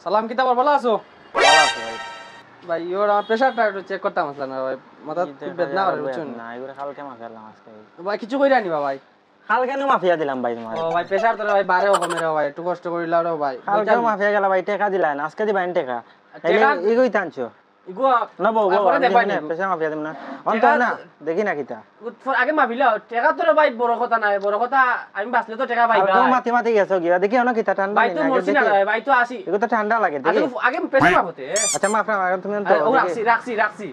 সালাম কিতা ভালো আছো? ভালো আছে ভাই। ভাই ওর আমার প্রেসারটা একটু চেক করতাম আসলে না ভাই, মাথা খুব বেদনা করে বুঝছেন না এগুলো কালকে মাফিয়ালাম আজকে। ভাই কিছু কইরা নিবা ভাই? কালকে মাফিয়া দিলাম ভাই তোমার। ও ভাই প্রেসার তো ভাই বারে কমে রে ভাই, একটু কষ্ট করিলা রে ভাই। কালকে মাফিয়া গেল ভাই, টাকা দিলা না আজকে দিবা টাকা। টাকা এগুই টানছো ইগো না বউ পরে দেখাই না পেশা মাফিয়া দিম না অন্ত না দেখি না কিতা আগে মাফিলা টাকা তো রে ভাই বড় কথা নাই, বড় কথা আমি বাঁচলে তো টাকা পাইবা। কালকে মাটি মাটি গেছো গিয়া দেখি না কিতা ঠান্ডা ভাই তো মরছি না ভাই, তো আসি এগুলো তো ঠান্ডা লাগে দেখি। আগে প্রেসার মাপতে। আচ্ছা মাফ না তুমি তো ও রাখছি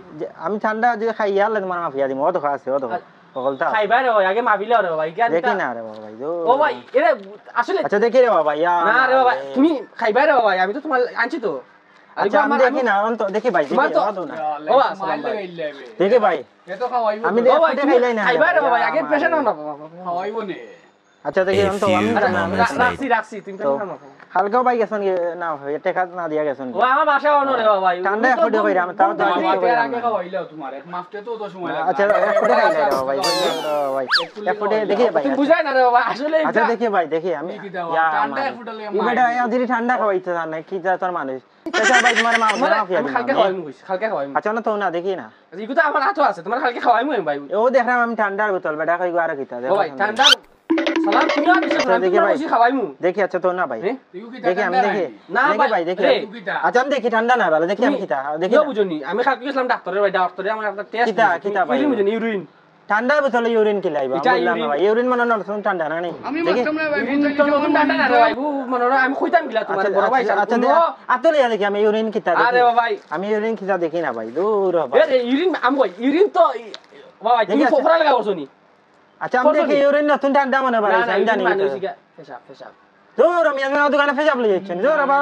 আমি ঠান্ডা যদি খাইয়া আলে তোমার মাফিয়া দিম। ও তো আছে ও তো সকলটা খাইবা রে ভাই, আগে মাফিলা রে ভাই। দেখি না রে বাবা ভাই। ও ভাই এরে আসলে আচ্ছা দেখি রে বাবা ইয়া না রে বাবা তুমি খাইবা রে ভাই, আমি তো তোমার আনছি তো। আচ্ছা আমি দেখি না অন্ত দেখি ভাই দেখি না ও আসসালাম ভাই দেখি ভাই এতো খাওয়াইবো আমি ও ভাই তুমি দেখাইলাই না খাইবা রে ভাই, আগে প্রেসার নাও না। খাওয়াইবো নে আচ্ছা দেখি অন্ত আমি রাখছি তুমি প্রেসার নাও। হালকা ভাই গেছেন না ভাই টাকা না দিয়া গেছেন ও আমার বাসা অন্য রে ভাই, ঠান্ডা এফোর্ড কইরা আমি তাও মাফিয়ার আগে খাওয়াইলাও তোমার এক মাসতে তো সময় লাগে। আচ্ছা এফোর্ড খাইলাই রে ভাই ভাই এফোর্ড দেখি ভাই তুমি বুঝাই না রে ভাই আসলে। আচ্ছা দেখি ভাই দেখি আমি ঠান্ডা ফুটালে এই বেটা আদিরি ঠান্ডা খাওয়াইতে না কি যা তোর মানুষ আচ্ছা ভাই তোমার মাফিয়া আমি খালকে খাওয়াইমু খালকে খাওয়াইমু। আচ্ছা না তো না দেখি না ইগো তো আমার হাতে আছে, তোমার খালকে খাওয়াইমু ভাই। ও দেখলাম আমি ঠান্ডার বোতল বেটা কই আর কিতা ও ভাই ঠান্ডা সালাম তুমি আর বিশেষ না, তুমি বসি খাওয়াইমু। দেখি আচ্ছা তো না ভাই দেখি আমি দেখি না ভাই দেখি আচ্ছা আমি দেখি ঠান্ডা না ভালো দেখি আমি কিতা দেখি কি বুঝনি আমি খালকে গেছিলাম ডাক্তারের ভাই, ডাক্তারে আমার একটা টেস্ট কিতা ভাই বুঝনি ইউরিন ঠান্ডার বোতলে ইউরিন কি লাইবা বললাম না ভাই ইউরিন মানে নরসুন ঠান্ডা না নেই আমি দেখি মাত্র না ভাই তো নতুন ঠান্ডা না রে ভাই, মনে আমি কইতাম গিলা তোমার বড় ভাই। আচ্ছা আতলে দেখি আমি ইউরিন কিতা দেখি আরে ভাই আমি ইউরিন কিতা দেখি না ভাই দূর ভাই এ ইউরিন আমি কই ইউরিন তো ভাই তুমি ফোফরা লাগা করছনি। আচ্ছা আমি দেখি ইউরিন নতুন ঠান্ডা মনে ভাই আমি জানি পেশাব দূর আমি দোকানে ফেজাব লই যাচ্ছেন দূর বাবা